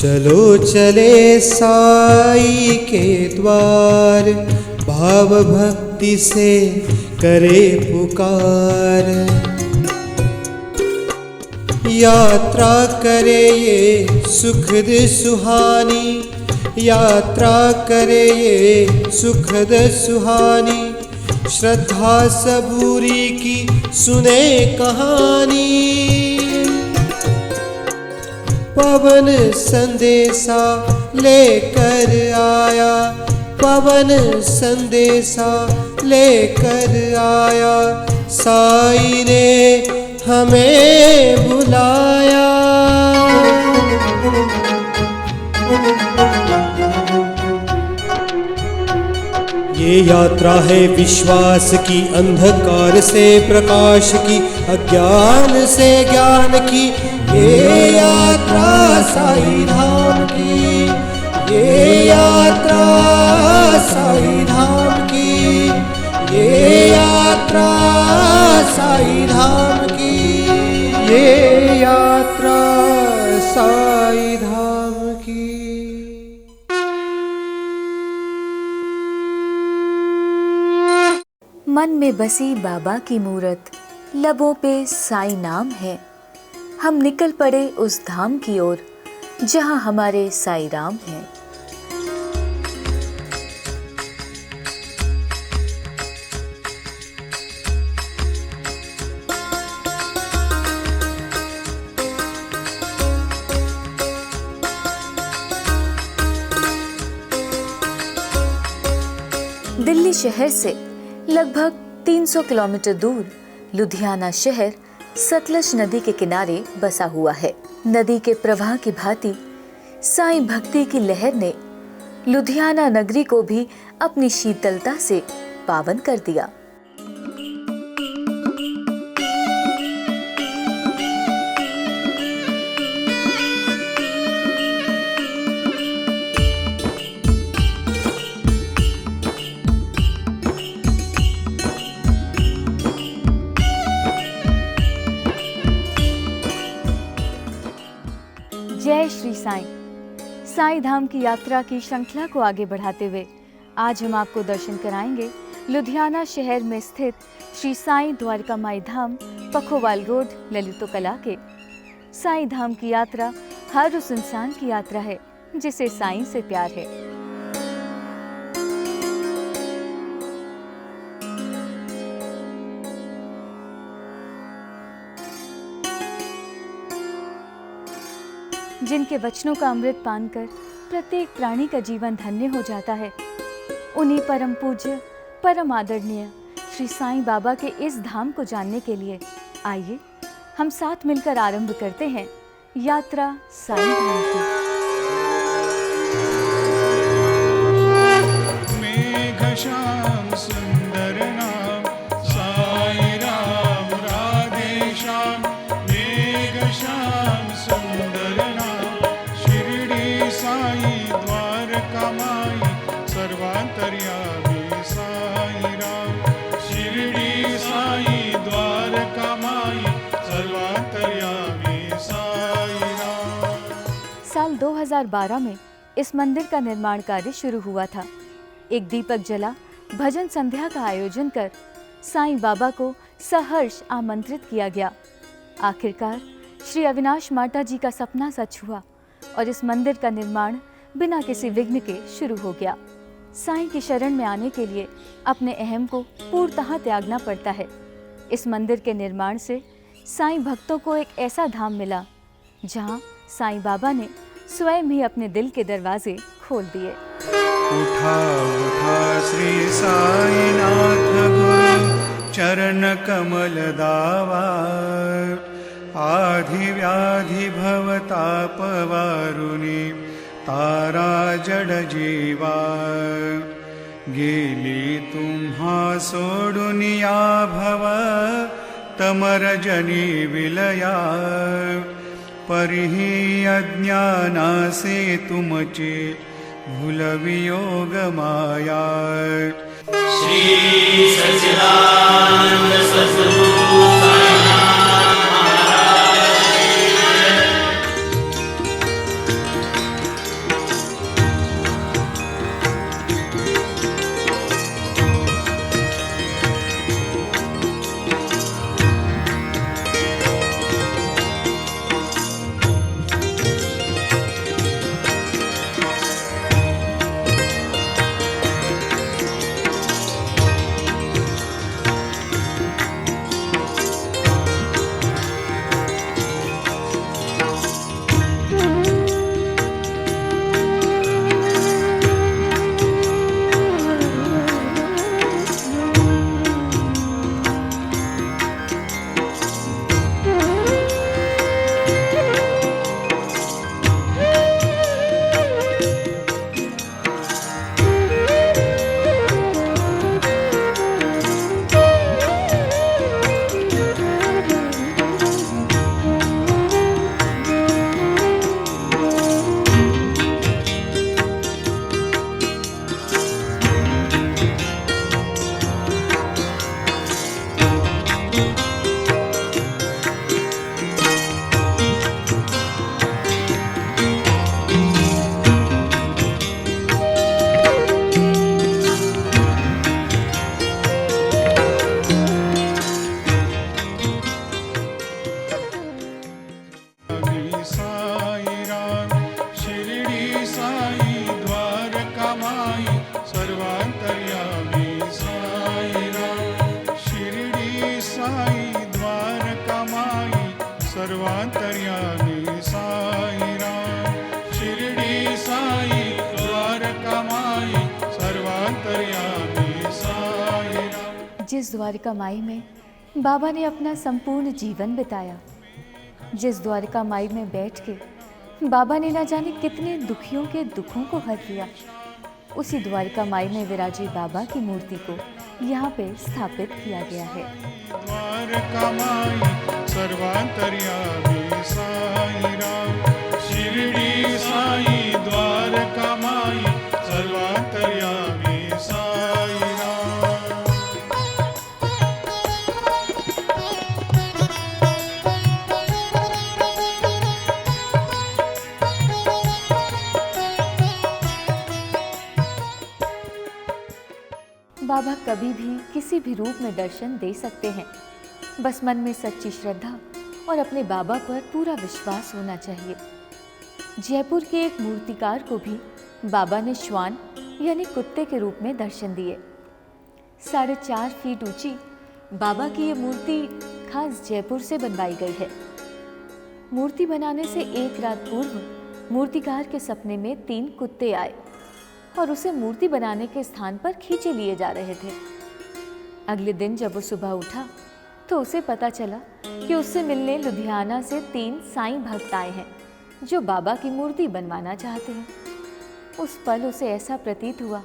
चलो चले साई के द्वार, भाव भक्ति से करे पुकार। यात्रा करे ये सुखद सुहानी, यात्रा करे ये सुखद सुहानी। श्रद्धा सबूरी की सुने कहानी। पवन संदेशा लेकर आया, पवन संदेशा लेकर आया। साई ने हमें बुलाया। ये यात्रा है विश्वास की, अंधकार से प्रकाश की, अज्ञान से ज्ञान की। ये यात्रा साई धाम की, ये यात्रा साई धाम की, ये यात्रा साई धाम की, ये यात्रा साई धाम की। मन में बसी बाबा की मूरत, लबों पे साई नाम है। हम निकल पड़े उस धाम की ओर जहां हमारे साई राम हैं। दिल्ली शहर से लगभग 300 किलोमीटर दूर लुधियाना शहर सतलज नदी के किनारे बसा हुआ है। नदी के प्रवाह की भांति साई भक्ति की लहर ने लुधियाना नगरी को भी अपनी शीतलता से पावन कर दिया। जय श्री साईं। साईं धाम की यात्रा की श्रृंखला को आगे बढ़ाते हुए आज हम आपको दर्शन कराएंगे लुधियाना शहर में स्थित श्री साईं द्वारका माई धाम, पखोवाल रोड, ललितो कला के। साईं धाम की यात्रा हर उस इंसान की यात्रा है जिसे साईं से प्यार है। जिनके वचनों का अमृत पान कर प्रत्येक प्राणी का जीवन धन्य हो जाता है, उन्हीं परम पूज्य, परम आदरणीय श्री साईं बाबा के इस धाम को जानने के लिए आइए हम साथ मिलकर आरंभ करते हैं यात्रा साईं धाम की। मेघश्याम सुंदर नाम साई राम, राधे श्याम। मेघश्याम सुंदर नाम शिरडी साई द्वारका माई, सर्वांतर्यामी साई राम। शिरडी साई द्वारका माई, सर्वांतर्यामी साई राम। साल 2012 में इस मंदिर का निर्माण कार्य शुरू हुआ था। एक दीपक जला भजन संध्या का आयोजन कर साईं बाबा को सहर्ष आमंत्रित किया गया। आखिरकार श्री अविनाश माटा जी का सपना सच हुआ और इस मंदिर का निर्माण बिना किसी विघ्न के शुरू हो गया। साईं की शरण में आने के लिए अपने अहम को पूर्णतः त्यागना पड़ता है। इस मंदिर के निर्माण से साईं भक्तों को एक ऐसा धाम मिला जहां साईं बाबा ने स्वयं ही अपने दिल के दरवाजे खोल दिए। उठा उठा श्री साईनाथ गुरु चरण कमल दावा, आधि व्याधि भवताप वारुणी तारा जड जीवा। गेली तुम्हा सोडून या भव तमर जनी विलया, परिही अज्ञानासे तुमचे भूलवियोग माया। श्री सच्चिदानंद सद्गुरु साईनाथ महाराज। साई सर्वांतर्यामी साई राम। शिरडी साई द्वारका माई सर्वांतर्यामी साई राम। शिरडी साई द्वारका माई सर्वांतर्यामी साई राम। जिस द्वारका माई में बाबा ने अपना संपूर्ण जीवन बिताया, जिस द्वारका माई में बैठ के बाबा ने ना जाने कितने दुखियों के दुखों को हर लिया, उसी द्वारका माई में विराजी बाबा की मूर्ति को यहाँ पे स्थापित किया गया है। द्वारका माई सर्वांतर्यामी साई राम। शिरडी साई द्वारका माई सर्वांतर्यामी साई राम। बाबा कभी भी किसी भी रूप में दर्शन दे सकते हैं, बस मन में सच्ची श्रद्धा और अपने बाबा पर पूरा विश्वास होना चाहिए। जयपुर के एक मूर्तिकार को भी बाबा ने श्वान यानी कुत्ते के रूप में दर्शन दिए। 4.5 फीट ऊंची बाबा की ये मूर्ति खास जयपुर से बनवाई गई है। मूर्ति बनाने से एक रात पूर्व मूर्तिकार के सपने में 3 कुत्ते आए और उसे मूर्ति बनाने के स्थान पर खींचे लिए जा रहे थे। अगले दिन जब वो सुबह उठा तो उसे पता चला कि उससे मिलने लुधियाना से 3 साईं भक्त आए हैं जो बाबा की मूर्ति बनवाना चाहते हैं। उस पल उसे ऐसा प्रतीत हुआ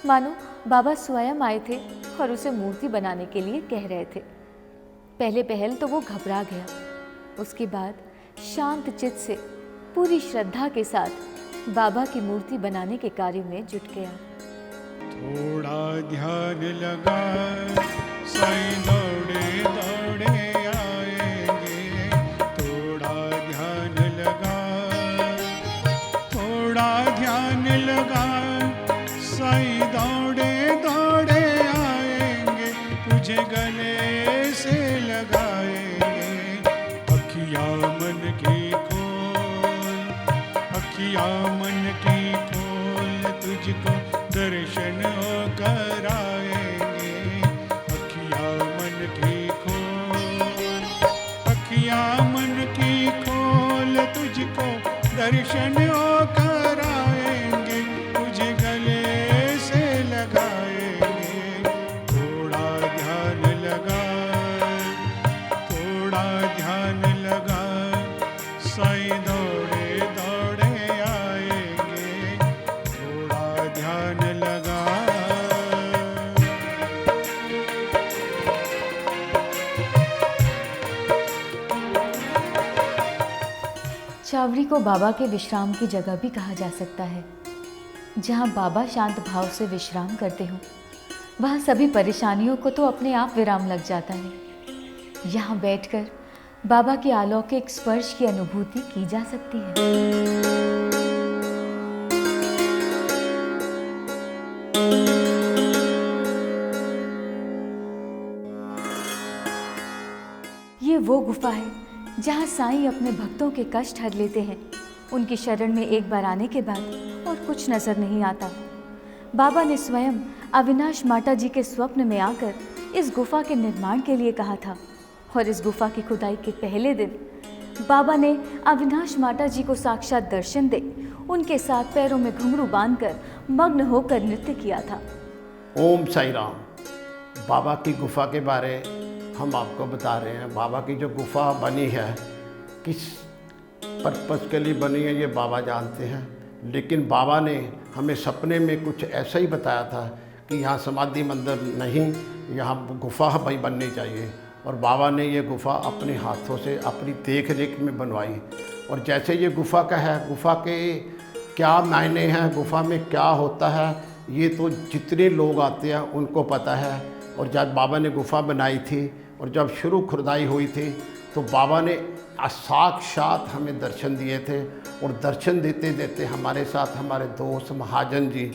मानो बाबा स्वयं आए थे और उसे मूर्ति बनाने के लिए कह रहे थे। पहले पहल तो वो घबरा गया, उसके बाद शांत चित्त से पूरी श्रद्धा के साथ बाबा की मूर्ति बनाने के कार्य में जुट गया। थोड़ा ध्यान लगा साईं दौड़े दौड़े आएंगे। थोड़ा ध्यान लगा, थोड़ा ध्यान लगा साईं दौड़े दौड़े आएंगे। तुझे गले से लगाएंगे। अखियाँ मन की खोल, अखियाँ मन की खोल, तुझको दर्शन होकर आएंगे। अखियाँ मन की खोल, अखियाँ मन की खोल, तुझको दर्शन होकर आएंगे। तुझे गले से लगाएंगे। थोड़ा ध्यान लगा, थोड़ा ध्यान लगा साईं दौड़े दौड़े आएंगे। थोड़ा ध्यान लगा। चावड़ी को बाबा के विश्राम की जगह भी कहा जा सकता है। जहाँ बाबा शांत भाव से विश्राम करते हो, वहाँ सभी परेशानियों को तो अपने आप विराम लग जाता है। यहाँ बैठकर बाबा के अलौकिक स्पर्श की अनुभूति की जा सकती है। ये वो गुफा है जहाँ साईं अपने भक्तों के कष्ट हर लेते हैं। उनकी शरण में एक बार आने के बाद और कुछ नजर नहीं आता। बाबा ने स्वयं अविनाश माता जी के स्वप्न में आकर इस गुफा के निर्माण के लिए कहा था और इस गुफा की खुदाई के पहले दिन बाबा ने अविनाश माता जी को साक्षात दर्शन दे उनके साथ पैरों में घुंघरू बांधकर मग्न होकर नृत्य किया था। ओम साई राम। बाबा की गुफा के बारे हम आपको बता रहे हैं। बाबा की जो गुफा बनी है, किस पर्पस के लिए बनी है ये बाबा जानते हैं, लेकिन बाबा ने हमें सपने में कुछ ऐसा ही बताया था कि यहाँ समाधि मंदिर नहीं, यहाँ गुफा भाई बननी चाहिए। और बाबा ने ये गुफा अपने हाथों से अपनी देख रेख में बनवाई। और जैसे ये गुफा का है, गुफा के क्या मायने हैं, गुफा में क्या होता है, ये तो जितने लोग आते हैं उनको पता है। और जब बाबा ने गुफा बनाई थी और जब शुरू खुदाई हुई थी तो बाबा ने साक्षात हमें दर्शन दिए थे। और दर्शन देते देते हमारे साथ हमारे दोस्त महाजन जी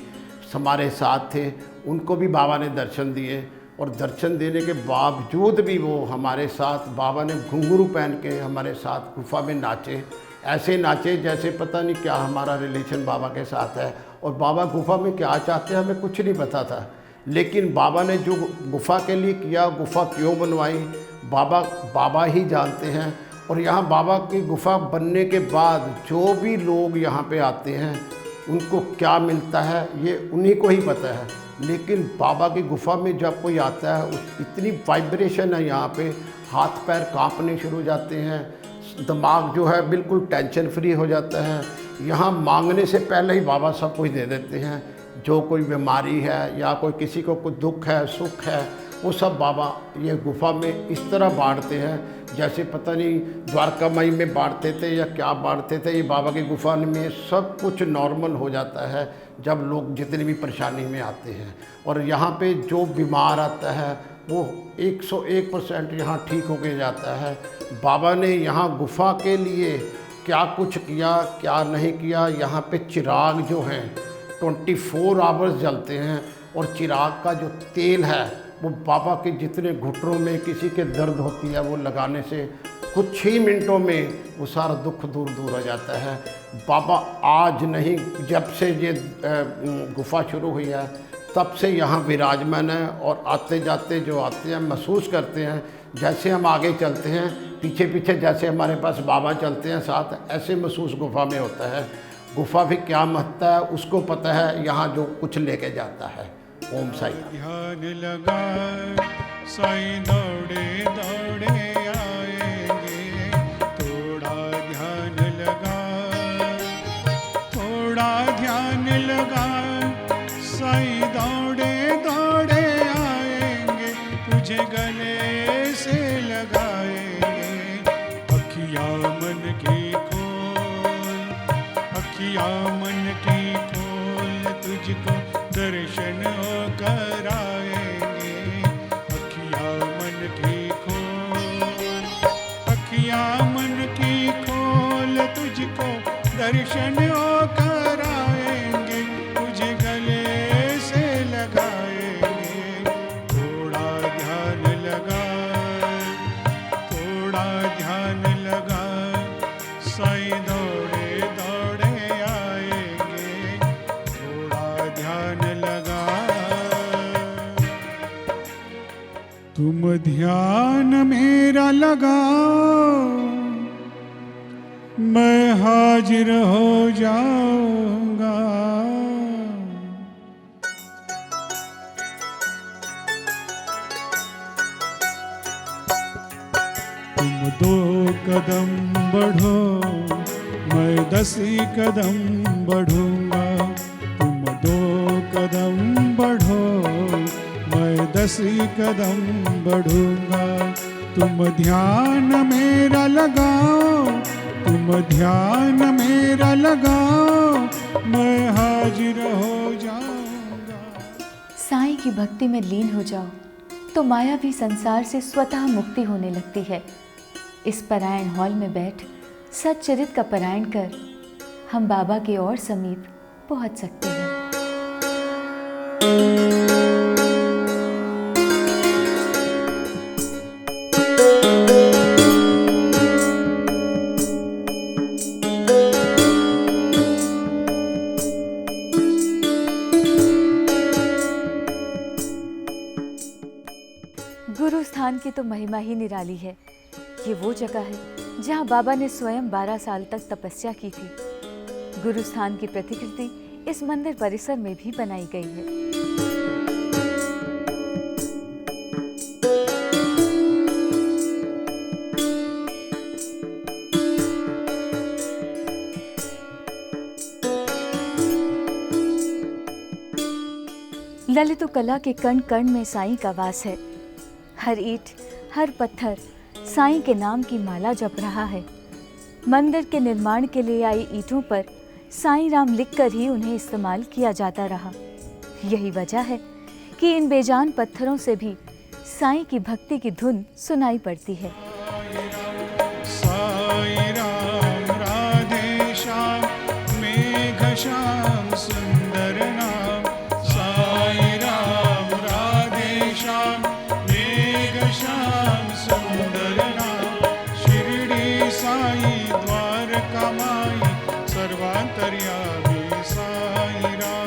हमारे साथ थे, उनको भी बाबा ने दर्शन दिए। और दर्शन देने के बावजूद भी वो हमारे साथ, बाबा ने घुंघरू पहन के हमारे साथ गुफा में नाचे। ऐसे नाचे जैसे पता नहीं क्या हमारा रिलेशन बाबा के साथ है। और बाबा गुफा में क्या चाहते हैं हमें कुछ नहीं पता था। लेकिन बाबा ने जो गुफा के लिए किया, गुफा क्यों बनवाई, बाबा ही जानते हैं। और यहाँ बाबा की गुफा बनने के बाद जो भी लोग यहाँ पे आते हैं उनको क्या मिलता है ये उन्हीं को ही पता है। लेकिन बाबा की गुफा में जब कोई आता है इतनी वाइब्रेशन है यहाँ पे, हाथ पैर कांपने शुरू हो जाते हैं, दिमाग जो है बिल्कुल टेंशन फ्री हो जाता है। यहाँ मांगने से पहले ही बाबा सब कुछ दे देते हैं। जो कोई बीमारी है या कोई किसी को कोई दुख है सुख है वो सब बाबा ये गुफा में इस तरह बांटते हैं जैसे पता नहीं द्वारकामाई में बांटते थे या क्या बांटते थे। ये बाबा की गुफा में सब कुछ नॉर्मल हो जाता है जब लोग जितनी भी परेशानी में आते हैं। और यहाँ पे जो बीमार आता है वो 101% यहाँ ठीक होके जाता है। बाबा ने यहाँ गुफा के लिए क्या कुछ किया क्या नहीं किया, यहाँ पे चिराग जो हैं 24 आवर्स जलते हैं। और चिराग का जो तेल है वो बाबा के जितने घुटनों में किसी के दर्द होती है वो लगाने से कुछ ही मिनटों में वो सारा दुख दूर हो जाता है। बाबा आज नहीं, जब से ये गुफा शुरू हुई है तब से यहाँ विराजमान है। और आते जाते जो आते हैं महसूस करते हैं जैसे हम आगे चलते हैं पीछे पीछे जैसे हमारे पास बाबा चलते हैं साथ, ऐसे महसूस गुफा में होता है। गुफा भी क्या महत्ता है उसको पता है, यहाँ जो कुछ लेके जाता है। ओम साई। ध्यान लगा साईं दौड़े दौड़े आएंगे, थोड़ा ध्यान लगा, थोड़ा ध्यान लगा, साईं दौड़े दौड़े आएंगे, तुझे गले से लगाएंगे। अखियाँ मन की खोल, अखियाँ मन की खोल, तुझको दर्शन कराएंगे। अखियाँ मन की खोल, अखियाँ मन की खोल, तुझको दर्शन कराएंगे, तुझे गले से लगाएंगे। थोड़ा ध्यान लगा, थोड़ा ध्यान लगा, साईं दौड़े दौड़े आएंगे, थोड़ा ध्यान लगा। तुम ध्यान मेरा लगाओ, मैं हाजिर हो जाऊंगा। तुम 2 कदम बढ़ो, मैं 10 कदम बढ़ूंगा। तुम 2 कदम बढ़ो, मैं 10 कदम बढ़ूंगा। तुम ध्यान मेरा लगाओ, तुम ध्यान मेरा लगाओ, मैं हाजिर हो जाऊंगा। साईं की भक्ति में लीन हो जाओ तो मायावी संसार से स्वतः मुक्ति होने लगती है। इस पारायण हॉल में बैठ सच्चरित का पारायण कर हम बाबा के और समीप पहुंच सकते हैं। गुरु स्थान की तो महिमा ही निराली है। ये वो जगह है जहाँ बाबा ने स्वयं 12 साल तक तपस्या की थी। गुरु स्थान की प्रतिकृति इस मंदिर परिसर में भी बनाई गई है। ललित कला के कण कण में साईं का वास है। हर ईंट हर पत्थर साईं के नाम की माला जप रहा है। मंदिर के निर्माण के लिए आई ईंटों पर साईं राम लिखकर ही उन्हें इस्तेमाल किया जाता रहा। यही वजह है कि इन बेजान पत्थरों से भी साईं की भक्ति की धुन सुनाई पड़ती है। साईं राम राधे श्याम मेघ श्याम सुंदर नाम। साईं राम राधे श्याम मेघ श्याम सुंदर नाम। शिरडी साईं द्वारका माई सर्वांतर्यामी साईं राम।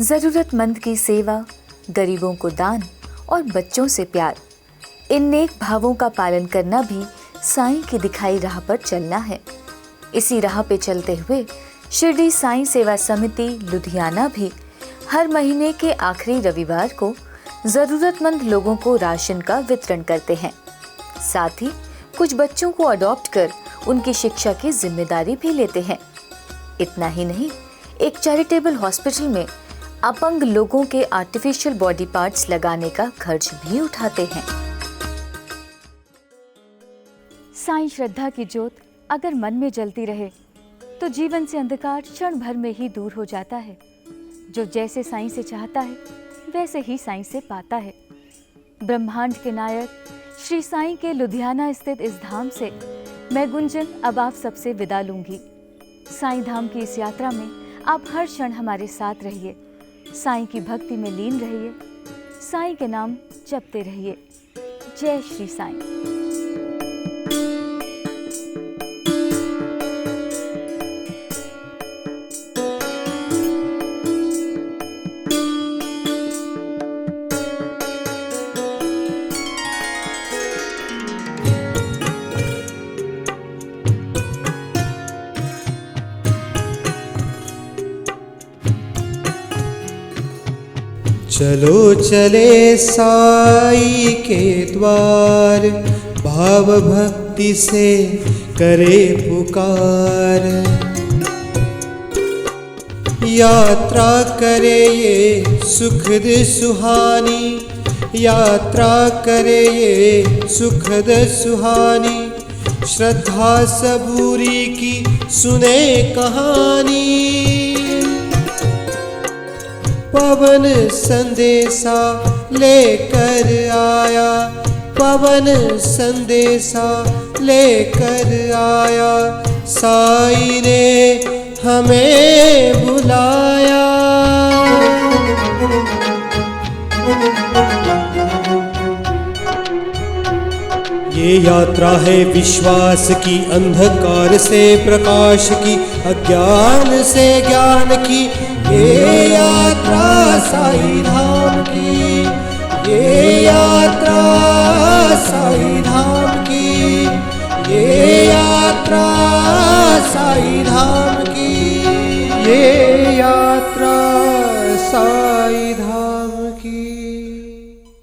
ज़रूरतमंद की सेवा, गरीबों को दान और बच्चों से प्यार, इन नेक भावों का पालन करना भी साईं की दिखाई राह पर चलना है। इसी राह पे चलते हुए शिरडी साईं सेवा समिति लुधियाना भी हर महीने के आखिरी रविवार को ज़रूरतमंद लोगों को राशन का वितरण करते हैं। साथ ही कुछ बच्चों को अडॉप्ट कर उनकी शिक्षा की जिम्मेदारी भी लेते हैं। इतना ही नहीं, एक चैरिटेबल हॉस्पिटल में अपंग लोगों के आर्टिफिशियल बॉडी पार्ट्स लगाने का खर्च भी उठाते हैं। साईं श्रद्धा की ज्योत अगर मन में जलती रहे तो जीवन से अंधकार क्षण भर में ही दूर हो जाता है। जो जैसे साईं से चाहता है वैसे ही साईं से पाता है। ब्रह्मांड के नायक श्री साईं के लुधियाना स्थित इस धाम से मैं गुंजन अब आप सबसे विदा लूंगी। साईं धाम की इस यात्रा में आप हर क्षण हमारे साथ रहिए, साईं की भक्ति में लीन रहिए, साईं के नाम जपते रहिए। जय श्री साईं। चलो चले साई के द्वार, भाव भक्ति से करे पुकार। यात्रा करे ये सुखद सुहानी, यात्रा करे ये सुखद सुहानी। श्रद्धा सबूरी की सुने कहानी, पवन संदेशा लेकर आया, पवन संदेशा लेकर आया। साईं ने हमें बुलाया। ये यात्रा है विश्वास की, अंधकार से प्रकाश की, अज्ञान से ज्ञान की। ये यात्रा साईं धाम की, ये